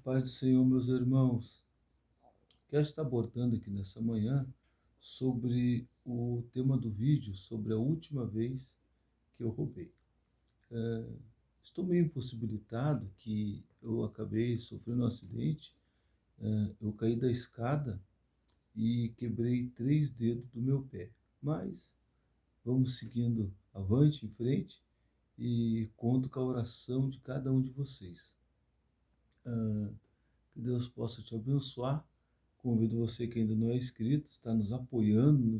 Paz do Senhor, meus irmãos. Quero estar abordando aqui nessa manhã sobre o tema do vídeo, sobre a última vez que eu roubei. Estou meio impossibilitado que eu acabei sofrendo um acidente, eu caí da escada e quebrei 3 dedos do meu pé. Mas vamos seguindo avante, em frente, e conto com a oração de cada um de vocês. Que Deus possa te abençoar. Convido você que ainda não é inscrito, está nos apoiando,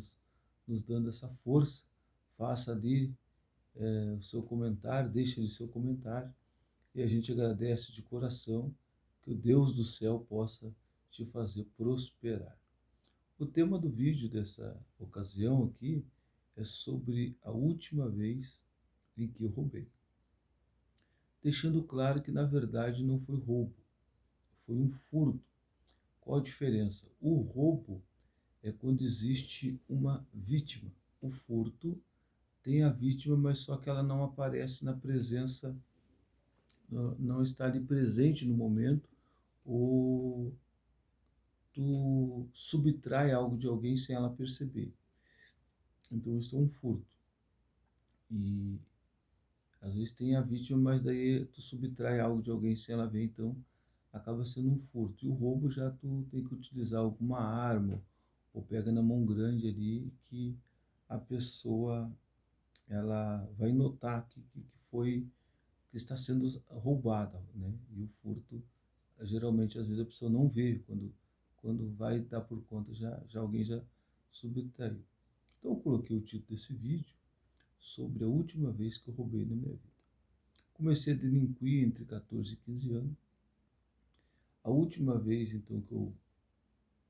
nos dando essa força. Faça ali o seu comentário, deixe ali seu comentário. E a gente agradece de coração que o Deus do céu possa te fazer prosperar. O tema do vídeo dessa ocasião aqui é sobre a última vez em que eu roubei. Deixando claro que na verdade não foi roubo, foi um furto. Qual a diferença? O roubo é quando existe uma vítima. O furto tem a vítima, mas só que ela não aparece na presença, não está ali presente no momento, ou tu subtrai algo de alguém sem ela perceber. Então isso é um furto. E às vezes tem a vítima, mas daí tu subtrai algo de alguém sem ela ver, então acaba sendo um furto. E o roubo já tu tem que utilizar alguma arma, ou pega na mão grande ali, que a pessoa ela vai notar que foi, que está sendo roubada, né? E o furto, geralmente, às vezes a pessoa não vê, quando vai dar por conta, já alguém já subtraiu. Então eu coloquei o título desse vídeo sobre a última vez que eu roubei na minha vida. Comecei a delinquir entre 14 e 15 anos. A última vez, então, que eu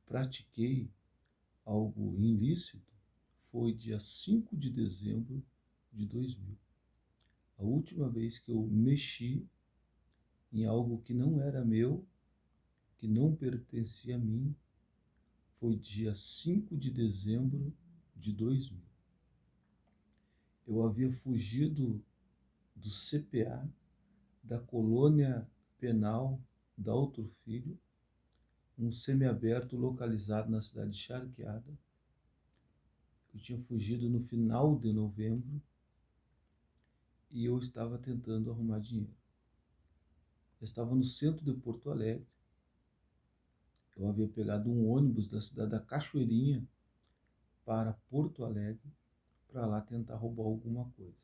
pratiquei algo ilícito foi dia 5 de dezembro de 2000. A última vez que eu mexi em algo que não era meu, que não pertencia a mim, foi dia 5 de dezembro de 2000. Eu havia fugido do CPA, da colônia penal da Doutor Filho, um semiaberto localizado na cidade de Charqueada. Eu tinha fugido no final de novembro e eu estava tentando arrumar dinheiro. Eu estava no centro de Porto Alegre. Eu havia pegado um ônibus da cidade da Cachoeirinha para Porto Alegre para lá tentar roubar alguma coisa,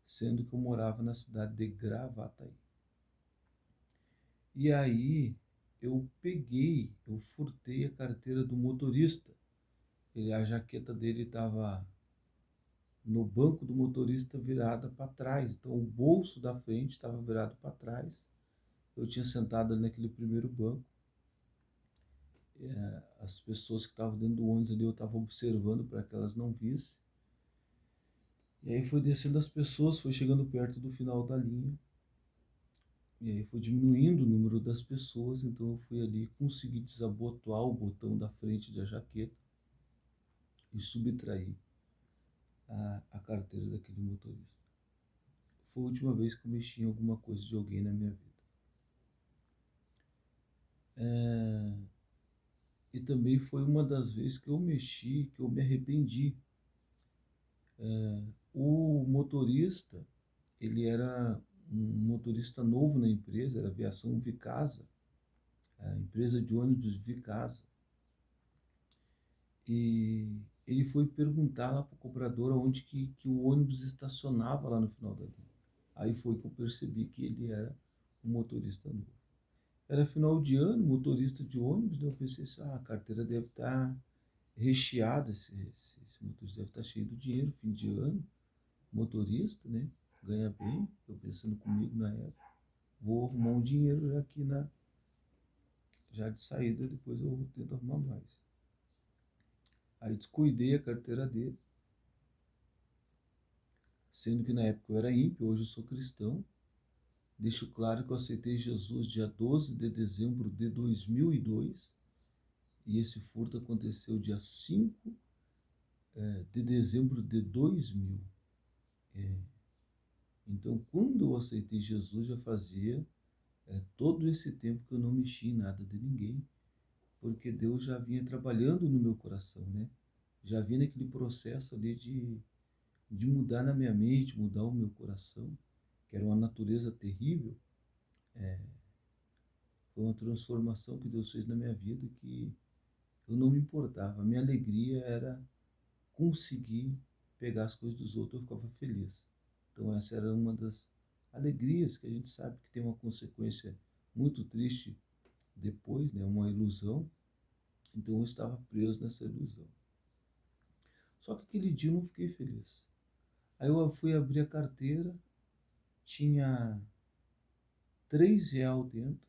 sendo que eu morava na cidade de Gravataí. E aí eu furtei a carteira do motorista. A jaqueta dele estava no banco do motorista virada para trás, então o bolso da frente estava virado para trás. Eu tinha sentado ali naquele primeiro banco. As pessoas que estavam dentro do ônibus ali, eu estava observando para que elas não vissem. E aí foi descendo as pessoas, foi chegando perto do final da linha. E aí foi diminuindo o número das pessoas, então eu fui ali, consegui desabotoar o botão da frente da jaqueta e subtrair a carteira daquele motorista. Foi a última vez que eu mexi em alguma coisa de alguém na minha vida. E também foi uma das vezes que eu mexi, que eu me arrependi. O motorista, ele era um motorista novo na empresa, era a Aviação Vicasa, a empresa de ônibus Vicasa. E ele foi perguntar lá para o cobrador onde que o ônibus estacionava lá no final da linha. Aí foi que eu percebi que ele era um motorista novo. Era final de ano, motorista de ônibus, né? Eu pensei assim, a carteira deve estar recheada, esse motorista deve estar cheio de dinheiro, fim de ano, motorista, né? Ganha bem, eu pensando comigo na época, vou arrumar um dinheiro já aqui já de saída, depois eu tento arrumar mais. Aí descuidei a carteira dele, sendo que na época eu era ímpio, hoje eu sou cristão. Deixo claro que eu aceitei Jesus dia 12 de dezembro de 2002 e esse furto aconteceu dia 5 de dezembro de 2000. Então, quando eu aceitei Jesus, já fazia todo esse tempo que eu não mexi em nada de ninguém, porque Deus já vinha trabalhando no meu coração, né? Já vinha naquele processo ali de mudar na minha mente, mudar o meu coração, que era uma natureza terrível. Foi uma transformação que Deus fez na minha vida que eu não me importava. A minha alegria era conseguir pegar as coisas dos outros, eu ficava feliz. Então essa era uma das alegrias que a gente sabe que tem uma consequência muito triste depois, né? Uma ilusão. Então eu estava preso nessa ilusão. Só que aquele dia eu não fiquei feliz. Aí eu fui abrir a carteira, tinha R$ 3 dentro,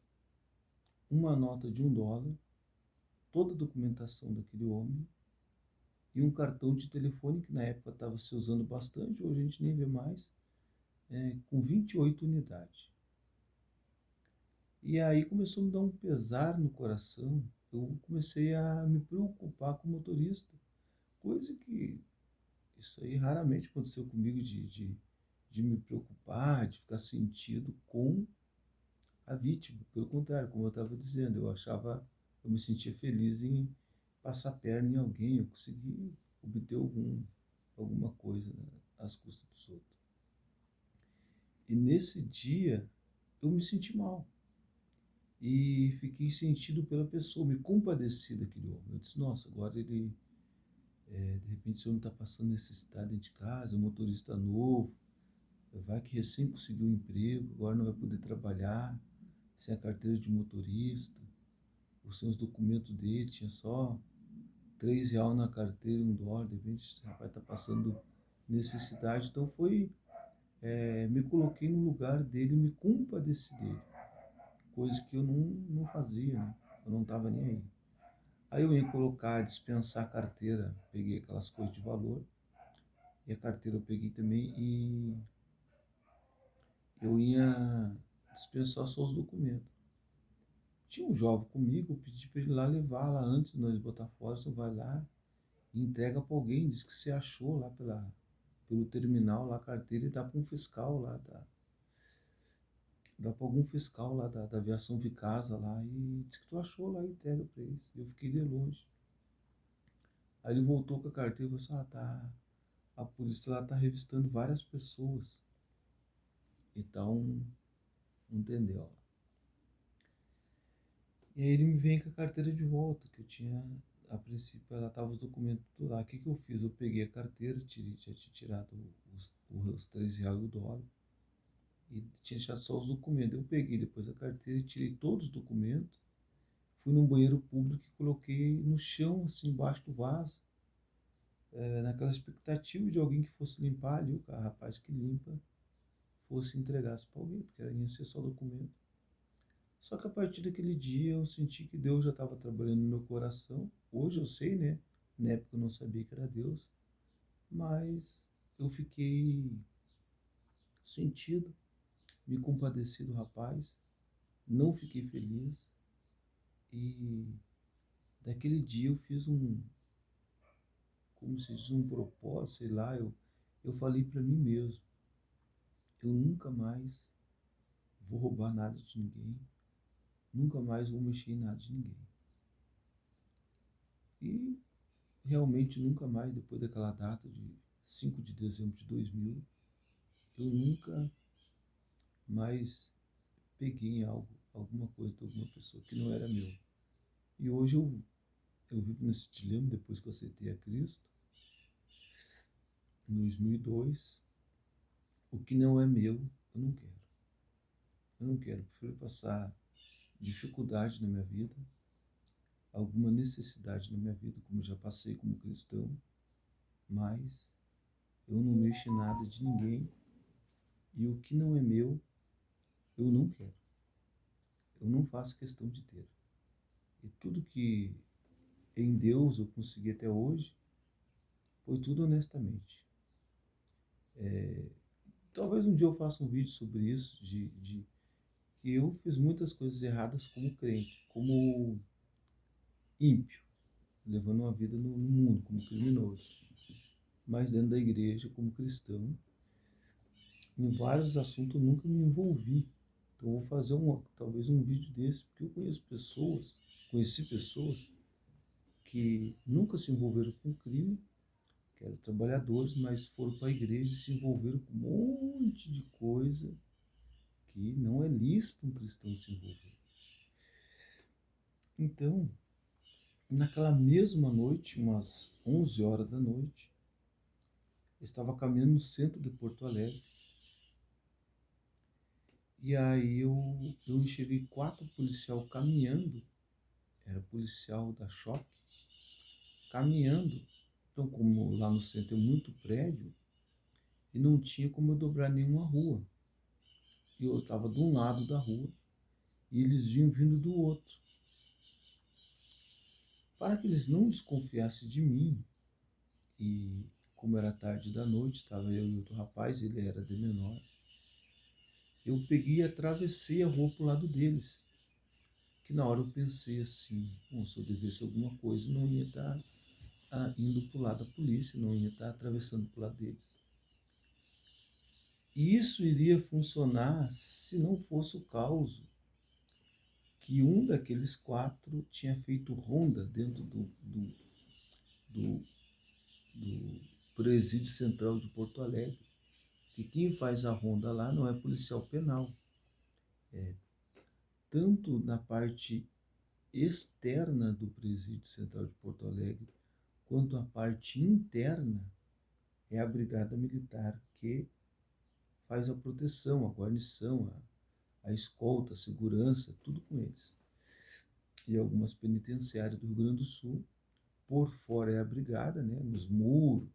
uma nota de US$ 1, toda a documentação daquele homem e um cartão de telefone que na época estava se usando bastante, hoje a gente nem vê mais, com 28 unidades. E aí começou a me dar um pesar no coração, eu comecei a me preocupar com o motorista, coisa que isso aí raramente aconteceu comigo de me preocupar, de ficar sentido com a vítima. Pelo contrário, como eu estava dizendo, eu me sentia feliz em passar a perna em alguém, eu consegui obter alguma coisa, né, às custas dos outros. E nesse dia eu me senti mal e fiquei sentido pela pessoa, me compadeci daquele homem. Eu disse, nossa, agora ele, de repente, o senhor não está passando necessidade dentro de casa, é um motorista novo, vai que recém conseguiu um emprego, agora não vai poder trabalhar, sem a carteira de motorista, os documentos dele, tinha só R$ 3 na carteira, US$ 1, de repente esse rapaz está passando necessidade, então me coloquei no lugar dele, me compadeci dele, coisa que eu não fazia, né? Eu não estava nem aí. Aí eu ia colocar, dispensar a carteira, peguei aquelas coisas de valor, e a carteira eu peguei também e eu ia dispensar só os documentos. Tinha um jovem comigo, eu pedi para ele lá levar lá antes de nós botar fora, você vai lá e entrega para alguém, diz que você achou lá pelo terminal lá a carteira e dá para um fiscal lá, dá para algum fiscal lá da aviação Vicasa lá e diz que tu achou lá e entrega para eles. Eu fiquei de longe. Aí ele voltou com a carteira e falou assim, a polícia lá tá revistando várias pessoas. Então, entendeu? E aí ele me vem com a carteira de volta, que eu tinha, a princípio ela tava os documentos tudo lá. O que que eu fiz? Eu peguei a carteira, já tinha tirado os R$ 3 e o dólar, e tinha deixado só os documentos. Eu peguei depois a carteira e tirei todos os documentos, fui num banheiro público e coloquei no chão, assim, embaixo do vaso, naquela expectativa de alguém que fosse limpar ali, o rapaz que limpa, fosse entregasse para alguém, porque ia ser só documento. Só que a partir daquele dia eu senti que Deus já estava trabalhando no meu coração. Hoje eu sei, né? Na época eu não sabia que era Deus, mas eu fiquei sentido, me compadeci do rapaz, não fiquei feliz e daquele dia eu fiz como se diz, um propósito, sei lá, eu falei para mim mesmo, eu nunca mais vou roubar nada de ninguém, nunca mais vou mexer em nada de ninguém. E realmente nunca mais, depois daquela data de 5 de dezembro de 2000, eu nunca mais peguei em algo, alguma coisa de alguma pessoa que não era meu. E hoje eu vivo nesse dilema, depois que eu aceitei a Cristo, em 2002, o que não é meu, eu não quero. Eu não quero, eu prefiro passar dificuldade na minha vida, alguma necessidade na minha vida, como eu já passei como cristão, mas eu não mexo em nada de ninguém e o que não é meu, eu não quero. Eu não faço questão de ter. E tudo que em Deus eu consegui até hoje, foi tudo honestamente. Talvez um dia eu faça um vídeo sobre isso, de que eu fiz muitas coisas erradas como crente, como ímpio, levando uma vida no mundo como criminoso. Mas dentro da igreja, como cristão, em vários assuntos eu nunca me envolvi. Então eu vou fazer talvez um vídeo desse, porque eu conheci pessoas que nunca se envolveram com crime, que eram trabalhadores, mas foram para a igreja e se envolveram com um monte de coisa que não é lícito um cristão se envolver. Então, naquela mesma noite, umas 11 horas da noite, eu estava caminhando no centro de Porto Alegre. E aí eu enxerguei 4 policiais caminhando, era policial da Choque, caminhando. Então, como lá no centro tem muito prédio, e não tinha como eu dobrar nenhuma rua. E eu estava de um lado da rua, e eles vinham vindo do outro. Para que eles não desconfiassem de mim, e como era tarde da noite, estava eu e outro rapaz, ele era de menor, eu peguei e atravessei a rua para o lado deles. Que na hora eu pensei assim, bom, se eu devesse alguma coisa, não ia estar indo para o lado da polícia, não ia estar atravessando para o lado deles. E isso iria funcionar se não fosse o caos que um daqueles 4 tinha feito ronda dentro do presídio central de Porto Alegre. E quem faz a ronda lá não é policial penal. É, tanto na parte externa do presídio central de Porto Alegre, quanto a parte interna é a brigada militar que faz a proteção, a guarnição, a escolta, a segurança, tudo com eles. E algumas penitenciárias do Rio Grande do Sul, por fora é a brigada, né, nos muros,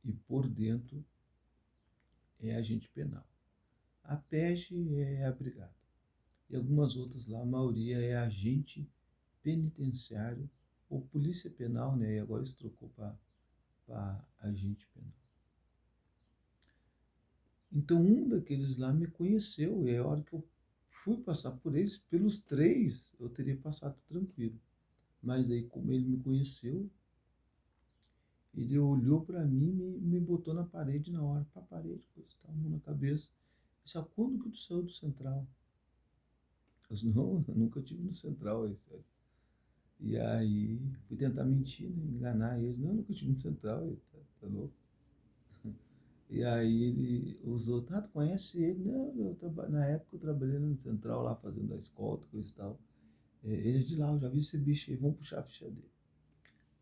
e por dentro é agente penal. A PEG é a brigada. E algumas outras lá, a maioria é agente penitenciário ou polícia penal, né? E agora eles trocou para agente penal. Então um daqueles lá me conheceu, e a hora que eu fui passar por eles, pelos 3 eu teria passado tranquilo. Mas aí como ele me conheceu, ele olhou para mim e me botou na parede na hora, para a parede, coisa tal, mão na cabeça. Disse, quando que tu saiu do Central? Eu disse, não, eu nunca tive no Central, aí, sério. E aí fui tentar mentir, né, enganar eles. Não, eu nunca tive no Central, aí, tá louco. E aí os outros, tu conhece ele? Não, na época eu trabalhei no Central lá fazendo a escolta, coisa e tal. Ele é de lá, eu já vi esse bicho aí, vamos puxar a ficha dele.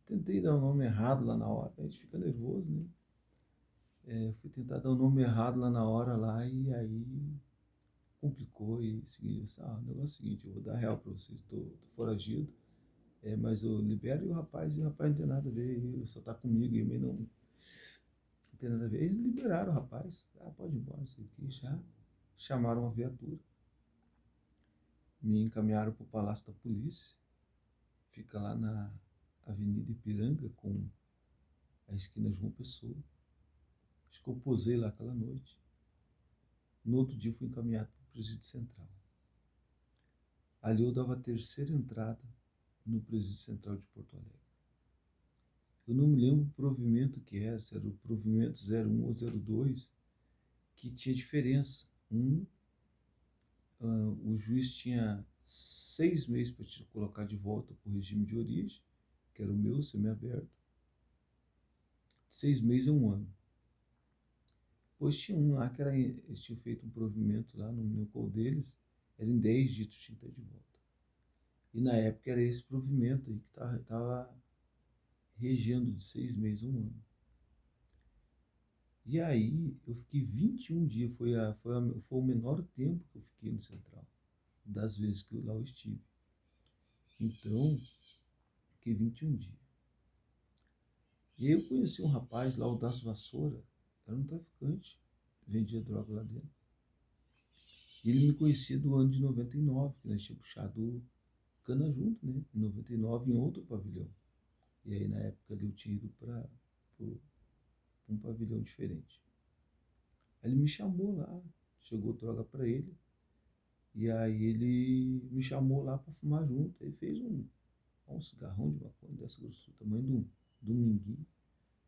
Tentei dar o nome errado lá na hora, a gente fica nervoso, né? Fui tentar dar o nome errado lá na hora lá e aí complicou e seguiu. O negócio é o seguinte, eu vou dar real para vocês, tô foragido, mas eu libero e o rapaz não tem nada a ver, ele só tá comigo e não tem nada a ver. Eles liberaram o rapaz, pode ir embora, isso aqui, já chamaram a viatura, me encaminharam para o Palácio da Polícia, fica lá na Avenida Ipiranga com a esquina João Pessoa. Acho que eu posei lá aquela noite. No outro dia fui encaminhado para o presídio central. Ali eu dava a terceira entrada no presídio central de Porto Alegre. Eu não me lembro o provimento que era, se era o provimento 01 ou 02, que tinha diferença. O juiz tinha 6 meses para te colocar de volta para o regime de origem, que era o meu, semiaberto. 6 meses é 1 ano. Depois tinha um lá que eles tinham feito um provimento lá, não me lembro qual deles, era em 10 dias tu tinha que estar de volta. E na época era esse provimento aí que estava regendo de 6 meses a 1 ano. E aí eu fiquei 21 dias, foi o menor tempo que eu fiquei no Central, das vezes que eu lá estive. Então, fiquei 21 dias. E aí eu conheci um rapaz lá, o Daço Vassoura, era um traficante, vendia droga lá dentro. E ele me conhecia do ano de 99, que nós tínhamos puxado cana junto, né? Em 99, em outro pavilhão. E aí na época ali eu tinha ido para um pavilhão diferente. Aí ele me chamou lá, chegou droga para ele, e aí ele me chamou lá para fumar junto. Ele fez um cigarrão de maconha dessa grossura, tamanho de um minguinho.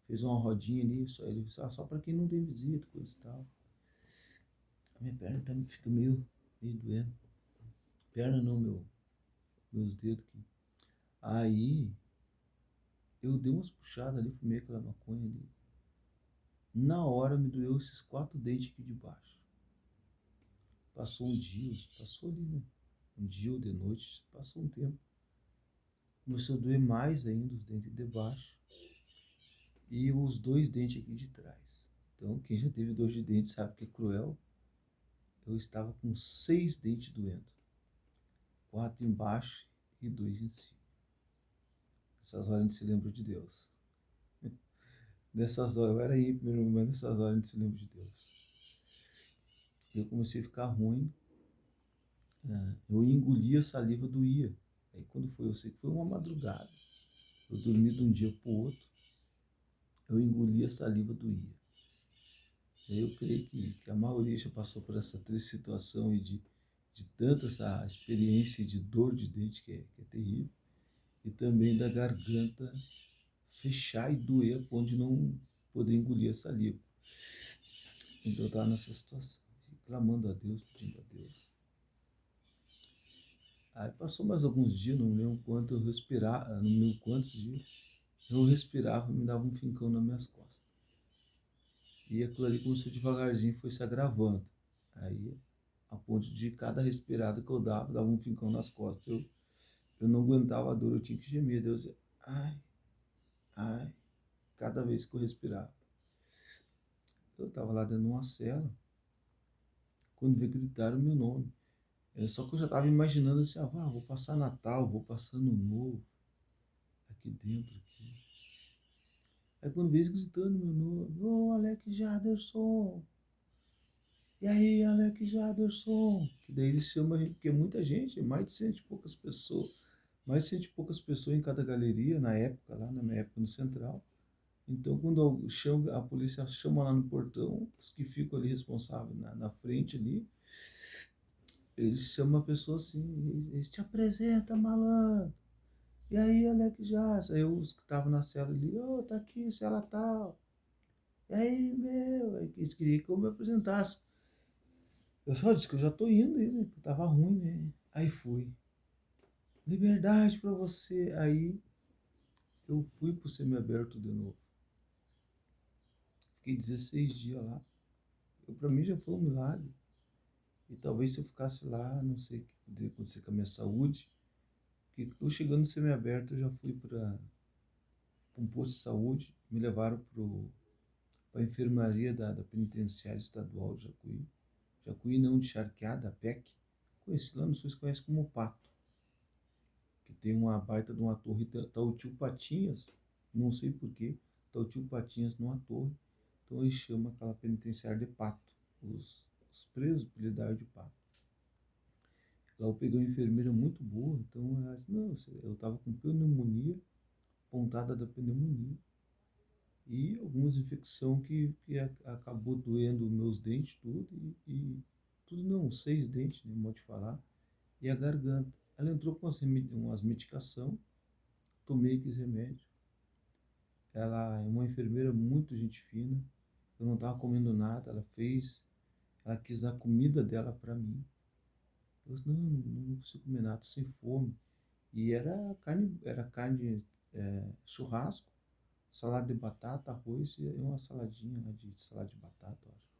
Fez uma rodinha ali, ele disse, só para quem não tem visita, coisa e tal. A minha perna também fica meio doendo. Perna não, meus dedos aqui. Aí eu dei umas puxadas ali, fumei aquela maconha ali. Na hora me doeu esses 4 dentes aqui de baixo. Passou um dia, passou ali, né? Um dia ou de noite, passou um tempo. Começou a doer mais ainda os dentes de baixo e os 2 dentes aqui de trás. Então, quem já teve dor de dente sabe que é cruel. Eu estava com 6 dentes doendo. 4 embaixo e 2 em cima. Nessas horas a gente se lembra de Deus. Nessas horas, eu era ímpio, mas nessas horas a gente se lembra de Deus. Eu comecei a ficar ruim. Eu engolia a saliva, doía. Aí quando foi, eu sei que foi uma madrugada. Eu dormi de um dia para o outro. Eu engolia a saliva, doía. Eu creio que a maioria já passou por essa triste situação e de tanta essa experiência de dor de dente que é terrível. E também da garganta fechar e doer a ponto de não poder engolir a saliva. Então eu estava nessa situação, clamando a Deus, pedindo a Deus. Aí passou mais alguns dias, não me lembro quanto eu respirava, não me lembro quantos dias, eu respirava e me dava um fincão nas minhas costas. E aquilo ali começou devagarzinho, foi se agravando. Aí, a ponto de cada respirada que eu dava um fincão nas costas. Eu não aguentava a dor, eu tinha que gemer. Deus dizia, ai, ai, cada vez que eu respirava. Eu estava lá dentro de uma cela, quando veio gritar o meu nome. Só que eu já estava imaginando assim, vou passar Natal, vou passar Ano Novo, aqui dentro. Aqui. Aí quando veio gritando meu nome, ô Alex Jaderson, e aí Alex Jaderson, que daí eles chamam a gente, porque é muita gente, mais de 100 e poucas pessoas, mais de 100 e poucas pessoas em cada galeria, na época, lá na minha época no Central. Então quando a polícia chama lá no portão, os que ficam ali responsáveis na frente ali, eles chamam a pessoa assim, eles te apresentam, malandro. E aí, Alex Jazz? Aí os que estavam na cela ali, tá aqui, cela tal. E aí, meu, aí eles queriam que eu me apresentasse. Eu só disse que eu já tô indo aí, né? Que tava ruim, né? Aí fui. Liberdade pra você. Aí eu fui pro semiaberto de novo. Fiquei 16 dias lá. Pra mim já foi um milagre. E talvez se eu ficasse lá, não sei o que poderia acontecer com a minha saúde. Porque eu chegando no semiaberto, eu já fui para um posto de saúde. Me levaram para a enfermaria da penitenciária estadual de Jacuí. Jacuí não, de Charqueada, a PEC. Conheci lá, não sei se conhece como Pato. Que tem uma baita de uma torre, tá o tio Patinhas, não sei porquê, tá o tio Patinhas numa torre. Então eles chamam aquela penitenciária de Pato. Os presos apelidaram de Pato. Lá eu peguei uma enfermeira muito boa, então ela disse, não, eu estava com pneumonia, pontada da pneumonia, e algumas infecções que acabou doendo meus dentes tudo, e tudo não, 6 dentes, né, modo de falar, e a garganta. Ela entrou com umas medicação, tomei aqueles remédios. Ela é uma enfermeira muito gente fina, eu não estava comendo nada, ela quis dar comida dela para mim. Eu disse, não consigo comer nada, tô sem fome. E era carne, churrasco, salada de batata, arroz e uma saladinha lá de salada de batata, eu acho.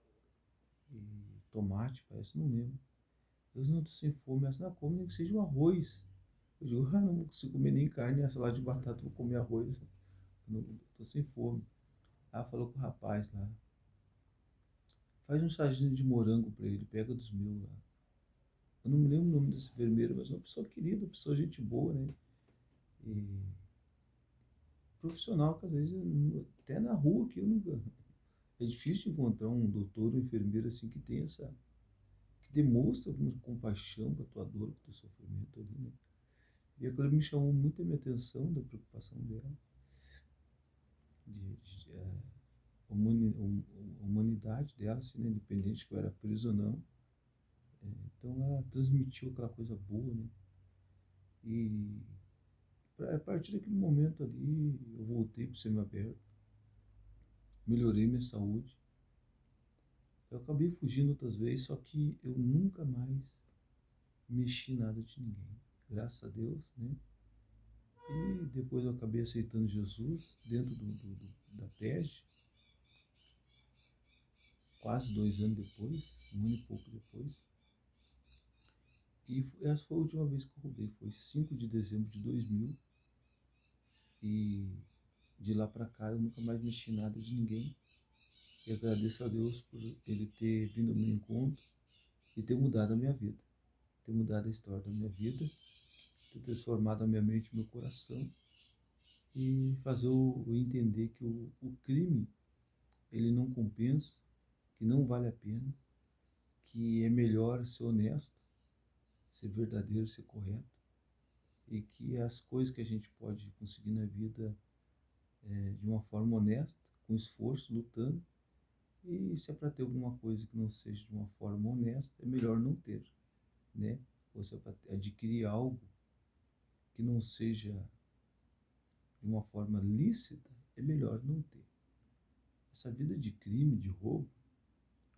E tomate, parece, não lembro. Eu disse, não, tô sem fome. Ela disse, não, come nem que seja um arroz. Eu digo, não consigo comer nem carne, nem a salada de batata, vou comer arroz. Não, tô sem fome. Ela falou com o rapaz lá, faz um sardinha de morango para ele, pega dos meus lá. Eu não me lembro o nome desse enfermeiro, mas é uma pessoa querida, uma pessoa gente boa, né? E profissional, que às vezes, até na rua aqui, eu nunca. É difícil encontrar um doutor ou enfermeira assim que tem que demonstra alguma compaixão com a tua dor, com o teu sofrimento ali, né? E aquilo me chamou muito a minha atenção, da preocupação dela, a humanidade dela, assim, né? Independente que eu era preso ou não. Então ela transmitiu aquela coisa boa, né? E a partir daquele momento ali, eu voltei para o semiaberto, melhorei minha saúde. Eu acabei fugindo outras vezes, só que eu nunca mais mexi nada de ninguém. Graças a Deus, né? E depois eu acabei aceitando Jesus dentro da TEG, quase 2 anos depois, 1 ano e pouco depois. E essa foi a última vez que eu roubei, foi 5 de dezembro de 2000. E de lá para cá eu nunca mais mexi nada de ninguém. E agradeço a Deus por Ele ter vindo ao meu encontro e ter mudado a minha vida. Ter mudado a história da minha vida, ter transformado a minha mente e meu coração e fazer eu entender que o crime, ele não compensa, que não vale a pena, que é melhor ser honesto, ser verdadeiro, ser correto, e que as coisas que a gente pode conseguir na vida de uma forma honesta, com esforço, lutando, e se é para ter alguma coisa que não seja de uma forma honesta, é melhor não ter, né? Ou se é para adquirir algo que não seja de uma forma lícita, é melhor não ter. Essa vida de crime, de roubo,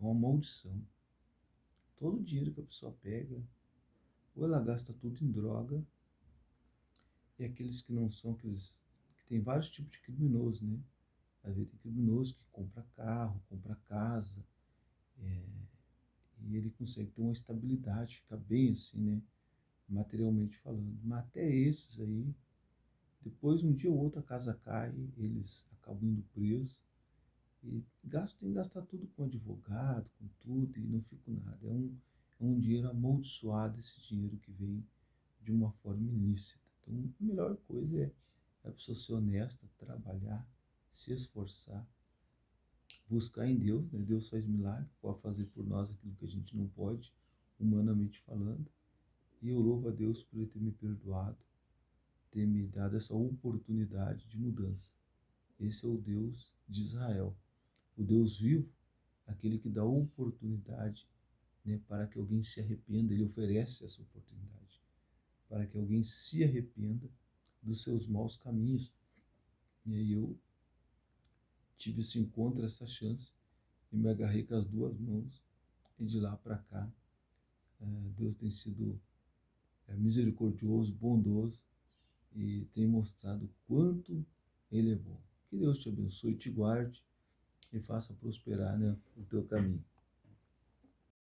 é uma maldição. Todo o dinheiro que a pessoa pega, ou ela gasta tudo em droga, e aqueles que não são, aqueles que tem vários tipos de criminosos, né? Às vezes tem criminoso que compra carro, compra casa, e ele consegue ter uma estabilidade, fica bem assim, né? Materialmente falando. Mas até esses aí, depois um dia ou outro a casa cai, eles acabam indo presos e tem que gastar tudo com advogado, com tudo, e não fica nada. É um dinheiro amaldiçoado, esse dinheiro que vem de uma forma ilícita. Então, a melhor coisa é a pessoa ser honesta, trabalhar, se esforçar, buscar em Deus, né? Deus faz milagre, pode fazer por nós aquilo que a gente não pode, humanamente falando. E eu louvo a Deus por Ele ter me perdoado, ter me dado essa oportunidade de mudança. Esse é o Deus de Israel, o Deus vivo, aquele que dá oportunidade, né, para que alguém se arrependa. Ele oferece essa oportunidade para que alguém se arrependa dos seus maus caminhos. E aí eu tive esse encontro, essa chance, e me agarrei com as duas mãos. E de lá para cá, Deus tem sido misericordioso, bondoso, e tem mostrado quanto Ele é bom. Que Deus te abençoe, te guarde e faça prosperar, né, o teu caminho.